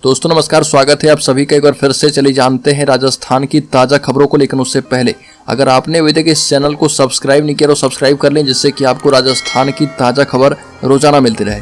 दोस्तों नमस्कार, स्वागत है आप सभी का एक बार फिर से। चलिए जानते हैं राजस्थान की ताज़ा खबरों को। लेकिन उससे पहले अगर आपने अभी तक इस चैनल को सब्सक्राइब नहीं किया तो सब्सक्राइब कर लें, जिससे कि आपको राजस्थान की ताज़ा खबर रोजाना मिलती रहे।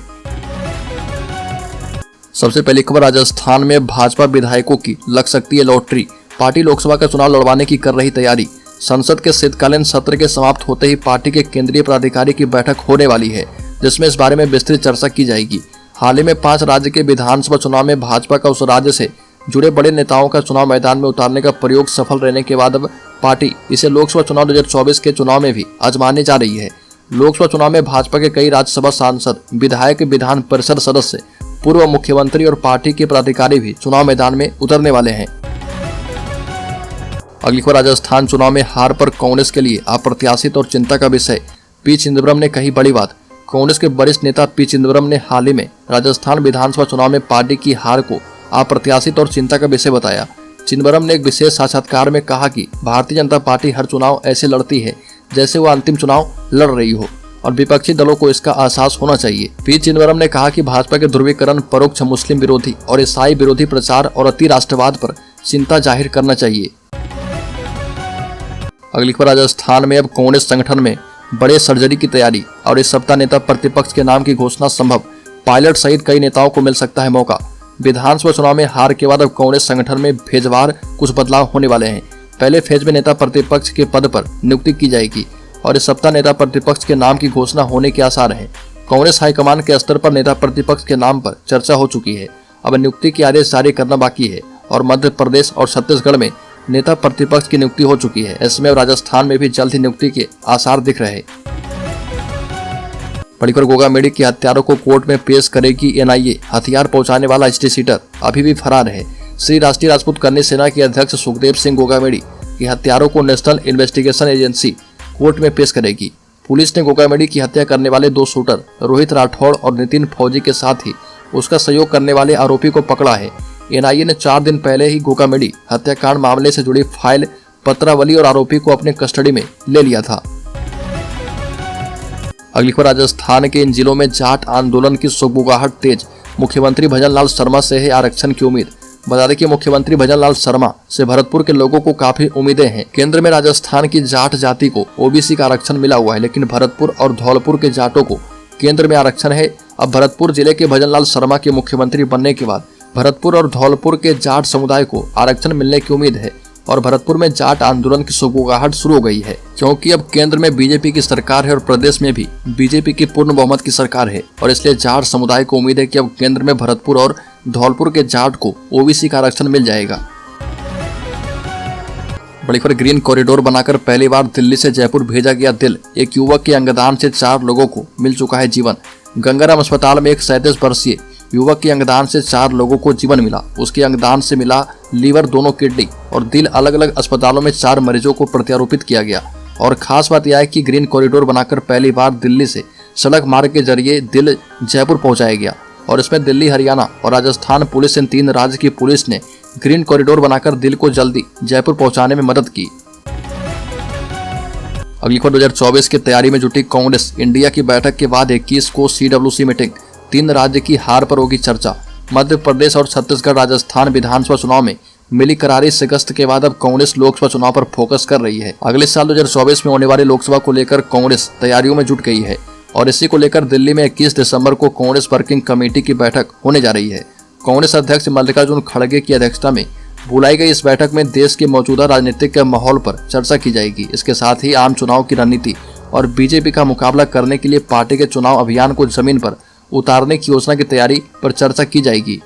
सबसे पहली खबर, राजस्थान में भाजपा विधायकों की लग सकती है लॉटरी। पार्टी लोकसभा का चुनाव लड़वाने की कर रही तैयारी। संसद के शीतकालीन सत्र के समाप्त होते ही पार्टी के केंद्रीय पदाधिकारी की बैठक होने वाली है, जिसमें इस बारे में विस्तृत चर्चा की जाएगी। हाल ही में 5 राज्य के विधानसभा चुनाव में भाजपा का उस राज्य से जुड़े बड़े नेताओं का चुनाव मैदान में उतारने का प्रयोग सफल रहने के बाद अब पार्टी इसे लोकसभा चुनाव 2024 के चुनाव में भी आजमाने जा रही है। लोकसभा चुनाव में भाजपा के कई राज्यसभा सांसद, विधायक, विधान परिषद सदस्य, पूर्व मुख्यमंत्री और पार्टी के पदाधिकारी भी चुनाव मैदान में उतरने वाले हैं। अगली खबर, राजस्थान चुनाव में हार पर कांग्रेस के लिए अप्रत्याशित और चिंता का विषय। पी चिदंबरम ने कही बड़ी बात। कांग्रेस के वरिष्ठ नेता पी चिदंबरम ने हाल ही में राजस्थान विधानसभा चुनाव में पार्टी की हार को अप्रत्याशित और चिंता का विषय बताया। चिदंबरम ने एक विशेष साक्षात्कार में कहा कि भारतीय जनता पार्टी हर चुनाव ऐसे लड़ती है जैसे वो अंतिम चुनाव लड़ रही हो और विपक्षी दलों को इसका एहसास होना चाहिए। पी चिदंबरम ने कहा कि भाजपा के ध्रुवीकरण, परोक्ष मुस्लिम विरोधी और ईसाई विरोधी प्रचार और अति राष्ट्रवाद पर चिंता जाहिर करना चाहिए। अगली खबर, राजस्थान में अब कांग्रेस संगठन में बड़े सर्जरी की तैयारी और इस सप्ताह नेता प्रतिपक्ष के नाम की घोषणा संभव। पायलट सहित कई नेताओं को मिल सकता है मौका। विधानसभा चुनाव में हार के बाद अब कांग्रेस संगठन में फेजवार कुछ बदलाव होने वाले हैं। पहले फेज में नेता प्रतिपक्ष के पद पर नियुक्ति की जाएगी और इस सप्ताह नेता प्रतिपक्ष के नाम की घोषणा होने के आसार हैं। कांग्रेस हाईकमान के स्तर पर नेता प्रतिपक्ष के नाम पर चर्चा हो चुकी है। अब नियुक्ति के आदेश जारी करना बाकी है और मध्य प्रदेश और छत्तीसगढ़ में नेता प्रतिपक्ष की नियुक्ति हो चुकी है। इसमें राजस्थान में भी जल्द ही नियुक्ति के आसार दिख रहे। बड़ीकर गोगामेडी के हत्यारों को कोर्ट में पेश करेगी एनआईए। हथियार पहुंचाने वाला एसटी सीटर अभी भी फरार है। श्री राष्ट्रीय राजपूत कन्या सेना के अध्यक्ष सुखदेव सिंह गोगामेडी के हत्यारों को नेशनल इन्वेस्टिगेशन एजेंसी कोर्ट में पेश करेगी। पुलिस ने गोगामेडी की हत्या करने वाले 2 शूटर रोहित राठौड़ और नितिन फौजी के साथ ही उसका सहयोग करने वाले आरोपी को पकड़ा है। एनआईए ने 4 दिन पहले ही गोगामेडी हत्याकांड मामले से जुड़ी फाइल, पत्रावली और आरोपी को अपने कस्टडी में ले लिया था। अगली खबर, राजस्थान के इन जिलों में जाट आंदोलन की सुगबुगाहट तेज। मुख्यमंत्री भजनलाल शर्मा से है आरक्षण की उम्मीद। बता दें कि मुख्यमंत्री भजनलाल शर्मा से भरतपुर के लोगों को काफी उम्मीदें हैं। केंद्र में राजस्थान की जाट जाति को ओबीसी का आरक्षण मिला हुआ है, लेकिन भरतपुर और धौलपुर के जाटों को केंद्र में आरक्षण है। अब भरतपुर जिले के भजनलाल शर्मा के मुख्यमंत्री बनने के बाद भरतपुर और धौलपुर के जाट समुदाय को आरक्षण मिलने की उम्मीद है और भरतपुर में जाट आंदोलन की सुगबुगाहट शुरू हो गई है, क्योंकि अब केंद्र में बीजेपी की सरकार है और प्रदेश में भी बीजेपी की पूर्ण बहुमत की सरकार है और इसलिए जाट समुदाय को उम्मीद है कि अब केंद्र में भरतपुर और धौलपुर के जाट को ओबीसी का आरक्षण मिल जाएगा। बड़ी खबर, ग्रीन कॉरिडोर बनाकर पहली बार दिल्ली से जयपुर भेजा गया दिल। एक युवक के अंगदान से 4 लोगों को मिल चुका है जीवन। गंगाराम अस्पताल में एक 37 वर्षीय युवक के अंगदान से 4 लोगों को जीवन मिला। उसके अंगदान से मिला लीवर, दोनों किडनी और दिल। अलग अलग अस्पतालों में 4 मरीजों को प्रत्यारोपित किया गया। और खास बात यह है कि ग्रीन कॉरिडोर बनाकर पहली बार दिल्ली से सड़क मार्ग के जरिए दिल जयपुर पहुंचाया गया और इसमें दिल्ली, हरियाणा और राजस्थान पुलिस, इन 3 राज्य की पुलिस ने ग्रीन कॉरिडोर बनाकर दिल को जल्दी जयपुर पहुंचाने में मदद की। अगली खबर, 2024 की तैयारी में जुटी कांग्रेस। इंडिया की बैठक के बाद 21 को CWC मीटिंग। 3 राज्य की हार पर होगी चर्चा। मध्य प्रदेश और छत्तीसगढ़, राजस्थान विधानसभा चुनाव में मिली करारी शिकस्त के बाद अब कांग्रेस लोकसभा चुनाव पर फोकस कर रही है। अगले साल 2024 में होने वाली लोकसभा को लेकर कांग्रेस तैयारियों में जुट गई है और इसी को लेकर दिल्ली में 21 दिसंबर को कांग्रेस वर्किंग कमेटी की बैठक होने जा रही है। कांग्रेस अध्यक्ष मल्लिकार्जुन खड़गे की अध्यक्षता में बुलाई गई इस बैठक में देश के मौजूदा राजनीतिक माहौल पर चर्चा की जाएगी। इसके साथ ही आम चुनाव की रणनीति और बीजेपी का मुकाबला करने के लिए पार्टी के चुनाव अभियान को जमीन पर उतारने की योजना की तैयारी पर चर्चा की जाएगी।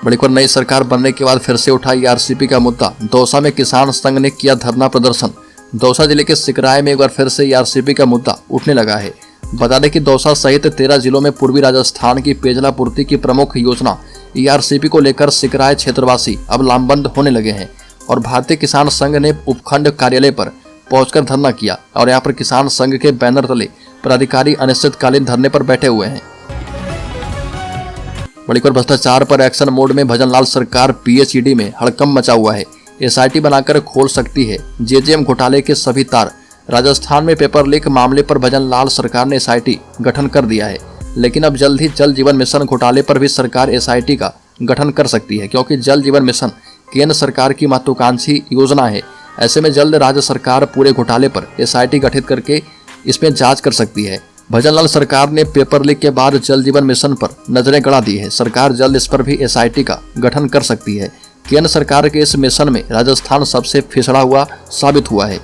बड़ी खबर, नई सरकार बनने के बाद फिर से उठा ईआरसीपी का मुद्दा। दौसा में किसान संघ ने किया धरना प्रदर्शन। दौसा जिले के सिकराय में एक बार फिर से ईआरसीपी का मुद्दा उठने लगा है। बता दें कि दौसा सहित 13 जिलों में पूर्वी राजस्थान की पेयजलापूर्ति की प्रमुख योजना ईआरसीपी को लेकर सिकराय क्षेत्रवासी अब लामबंद होने लगे हैं और भारतीय किसान संघ ने उपखंड कार्यालय पर पहुंचकर धरना किया और यहां पर किसान संघ के बैनर तले पदाधिकारी अनिश्चितकालीन धरने पर बैठे हुए हैं। बड़ी खबर, भ्रष्टाचार पर एक्शन मोड में भजनलाल सरकार। पीएचईडी में हड़कंप मचा हुआ है। एसआईटी बनाकर खोल सकती है जेजेएम घोटाले के सभी तार। राजस्थान में पेपर लीक मामले पर भजनलाल सरकार ने एसआईटी गठन कर दिया है। लेकिन अब जल्द ही जल जीवन मिशन घोटाले पर भी सरकार एसआईटी का गठन कर सकती है, क्योंकि जल जीवन मिशन केंद्र सरकार की महत्वाकांक्षी योजना है। ऐसे में जल्द राज्य सरकार पूरे घोटाले पर एसआईटी गठित करके इसमें जांच कर सकती है। भजनलाल सरकार ने पेपर लीक के बाद जल जीवन मिशन पर नजरें गड़ा दी है। सरकार जल्द इस पर भी एसआईटी का गठन कर सकती है। केंद्र सरकार के इस मिशन में राजस्थान सबसे फिसड़ा हुआ साबित हुआ है।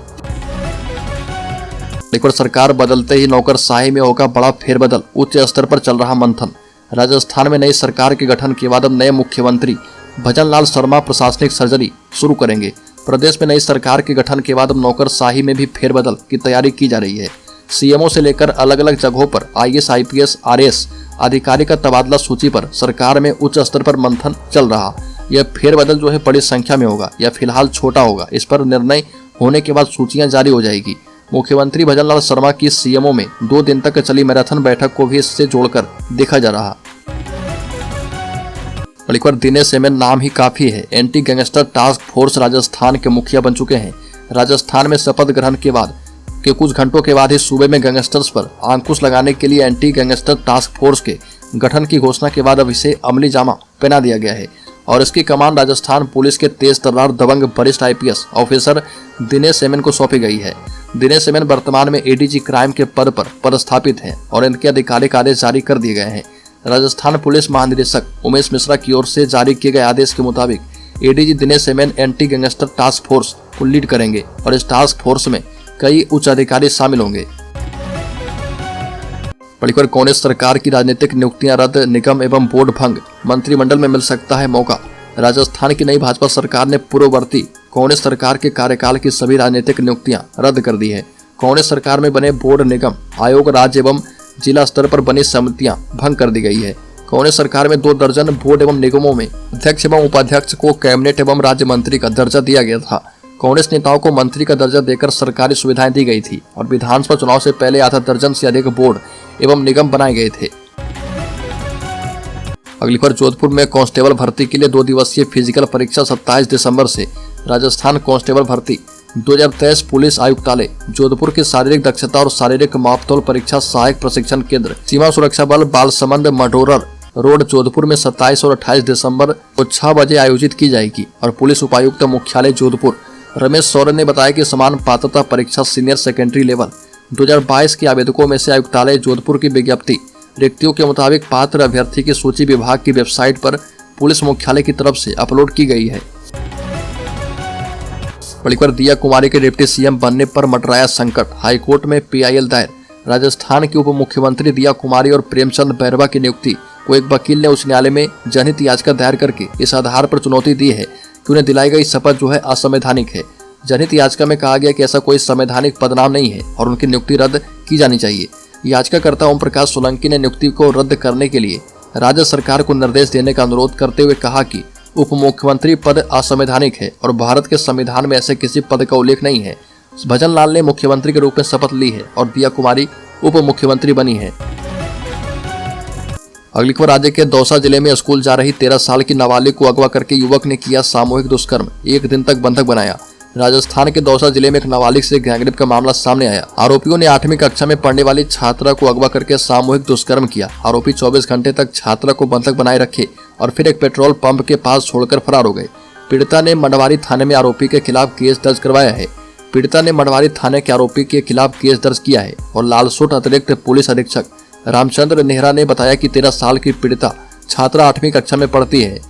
लेकिन सरकार बदलते ही नौकरशाही में होगा बड़ा फेरबदल, उच्च स्तर पर चल रहा मंथन। राजस्थान में नई सरकार के गठन के बाद अब नए मुख्यमंत्री भजनलाल शर्मा प्रशासनिक सर्जरी शुरू करेंगे। प्रदेश में नई सरकार के गठन के बाद अब नौकरशाही में भी फेरबदल की तैयारी की जा रही है। सीएमओ से लेकर अलग अलग जगहों पर आईएएस, आईपीएस, आरएएस अधिकारी का तबादला सूची पर सरकार में उच्च स्तर पर मंथन चल रहा। यह फेरबदल जो है बड़ी संख्या में होगा या फिलहाल छोटा होगा, इस पर निर्णय होने के बाद सूचियां जारी हो जाएगी। मुख्यमंत्री भजनलाल शर्मा की सीएमओ में 2 दिन तक चली मैराथन बैठक को भी इससे जोड़कर देखा जा रहा। पर दिनेश एमएन नाम ही काफी है। Anti gangster task force Rajasthan के मुखिया बन चुके हैं। राजस्थान में शपथ ग्रहण के बाद के कुछ घंटों के बाद ही सूबे में गैंगस्टर्स पर अंकुश लगाने के लिए एंटी गैंगस्टर टास्क फोर्स के गठन की घोषणा के बाद अब इसे अमली जामा पहना दिया गया है और इसकी कमान राजस्थान पुलिस के तेज तर्रार दबंग वरिष्ठ आईपीएस ऑफिसर दिनेश एमएन को सौंपी गई है। दिनेश एमएन वर्तमान में एडीजी क्राइम के पद पर पदस्थापित हैं और इनके आधिकारिक आदेश जारी कर दिए गए हैं। राजस्थान पुलिस महानिदेशक उमेश मिश्रा की ओर से जारी किए गए आदेश के मुताबिक ADG Dinesh MN anti gangster task force को लीड करेंगे और इस टास्क फोर्स में कई उच्च अधिकारी शामिल होंगे। पर कांग्रेस सरकार की राजनीतिक नियुक्तियां रद्द, निगम एवं बोर्ड भंग, मंत्रिमंडल में मिल सकता है मौका। राजस्थान की नई भाजपा सरकार ने पूर्ववर्ती कांग्रेस सरकार के कार्यकाल की सभी राजनीतिक नियुक्तियां रद्द कर दी है। कांग्रेस सरकार में बने बोर्ड, निगम, आयोग, राज्य एवं जिला स्तर पर बनी समितियां भंग कर दी गई है। कांग्रेस सरकार में 2 दर्जन बोर्ड एवं निगमों में अध्यक्ष एवं उपाध्यक्ष को कैबिनेट एवं राज्य मंत्री का दर्जा दिया गया था। कांग्रेस नेताओं को मंत्री का दर्जा देकर सरकारी सुविधाएं दी गई थी और विधानसभा चुनाव से पहले आधा दर्जन से अधिक बोर्ड एवं निगम बनाए गए थे। अगली बार जोधपुर में कांस्टेबल भर्ती के लिए 2 दिवसीय फिजिकल परीक्षा 27 दिसंबर से। राजस्थान कांस्टेबल भर्ती 2023 पुलिस आयुक्तालय जोधपुर की शारीरिक दक्षता और शारीरिक मापतौल परीक्षा सहायक प्रशिक्षण केंद्र सीमा सुरक्षा बल बालसमंद मडोरर रोड जोधपुर में 27 और 28 दिसंबर को 6 बजे आयोजित की जाएगी और पुलिस उपायुक्त मुख्यालय जोधपुर रमेश सोरेन ने बताया कि समान पात्रता परीक्षा सीनियर सेकेंडरी लेवल 2022 के आवेदकों में से आयुक्तालय जोधपुर की विज्ञप्ति रिक्तियों के मुताबिक पात्र अभ्यर्थी की सूची विभाग की वेबसाइट पर पुलिस मुख्यालय की तरफ से अपलोड की गई है। पर दिया कुमारी के डिप्टी सीएम बनने पर मंडराया संकट, हाईकोर्ट में पीआईएल दायर। राजस्थान की उप मुख्यमंत्री दिया कुमारी और प्रेमचंद बैरवा की नियुक्ति को एक वकील ने उच्च न्यायालय में जनहित याचिका दायर करके इस आधार पर चुनौती दी है कि उन्हें दिलाई गई शपथ जो है असंवैधानिक है। जनहित याचिका में कहा गया कि ऐसा कोई संवैधानिक पदनाम नहीं है और उनकी नियुक्ति रद्द की जानी चाहिए। याचिकाकर्ता ओम प्रकाश सोलंकी ने नियुक्ति को रद्द करने के लिए राज्य सरकार को निर्देश देने का अनुरोध करते हुए कहा कि उप मुख्यमंत्री पद असंवैधानिक है और भारत के संविधान में ऐसे किसी पद का उल्लेख नहीं है। भजनलाल ने मुख्यमंत्री के रूप में शपथ ली है और दिया कुमारी उप मुख्यमंत्री बनी है। अगली खबर, राज्य के दौसा जिले में स्कूल जा रही 13 साल की नाबालिग को अगवा करके युवक ने किया सामूहिक दुष्कर्म, 1 दिन तक बंधक बनाया। राजस्थान के दौसा जिले में एक नाबालिग से गैंगरेप का मामला सामने आया। आरोपियों ने 8वीं कक्षा में पढ़ने वाली छात्रा को अगवा करके सामूहिक दुष्कर्म किया। आरोपी 24 घंटे तक छात्रा को बंधक बनाए रखे और फिर एक पेट्रोल पंप के पास छोड़कर फरार हो गए। पीड़िता ने मंडवारी थाने में आरोपी के खिलाफ केस दर्ज करवाया है। पीड़िता ने मंडवारी थाने के आरोपी के खिलाफ केस दर्ज किया है और लालसोट अतिरिक्त पुलिस अधीक्षक रामचंद्र नेहरा ने बताया कि 13 साल की पीड़िता छात्रा 8वीं कक्षा में पढ़ती है।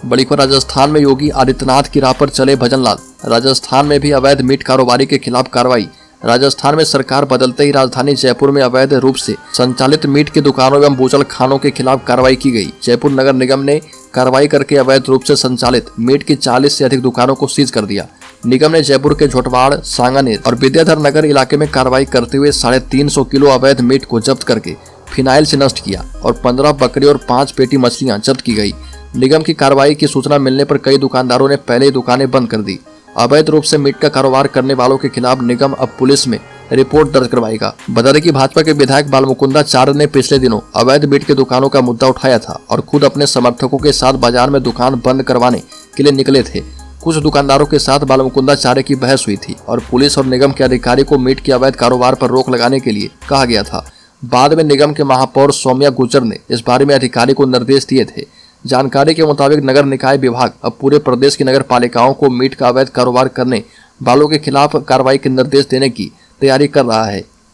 बड़ी खबर, राजस्थान में योगी आदित्यनाथ की राह पर चले भजनलाल। राजस्थान में भी अवैध मीट कारोबारी के खिलाफ कार्रवाई। राजस्थान में सरकार बदलते ही राजधानी जयपुर में अवैध रूप से संचालित मीट की दुकानों एवं बूचल खानों के खिलाफ कार्रवाई की गई। जयपुर नगर निगम ने कार्रवाई करके अवैध रूप से संचालित मीट की 40 से अधिक दुकानों को सीज कर दिया। निगम ने जयपुर के झोटवाड़, सांगानेर और विद्याधर नगर इलाके में कार्रवाई करते हुए 350 किलो अवैध मीट को जब्त करके फिनाइल से नष्ट किया और 15 बकरी और 5 पेटी मछलियां जब्त की गई। निगम की कार्रवाई की सूचना मिलने पर कई दुकानदारों ने पहले ही दुकानें बंद कर दी। अवैध रूप से मीट का कारोबार करने वालों के खिलाफ निगम अब पुलिस में रिपोर्ट दर्ज करवाएगा। बता दें कि भाजपा के विधायक बालमुकुंदाचार्य ने पिछले दिनों अवैध मीट की दुकानों का मुद्दा उठाया था और खुद अपने समर्थकों के साथ बाजार में दुकान बंद करवाने के लिए निकले थे। कुछ दुकानदारों के साथ बालमुकुंदाचार्य की बहस हुई थी और पुलिस और निगम के अधिकारी को मीट के अवैध कारोबार पर रोक लगाने के लिए कहा गया था। बाद में निगम के महापौर सौम्या गुर्जर ने इस बारे में अधिकारी को निर्देश दिए थे। जानकारी के मुताबिक नगर निकाय विभाग अब पूरे प्रदेश की नगर पालिकाओं को मीट का अवैध कारोबार करने वालों के खिलाफ कार्रवाई के निर्देश देने की तैयारी कर रहा है।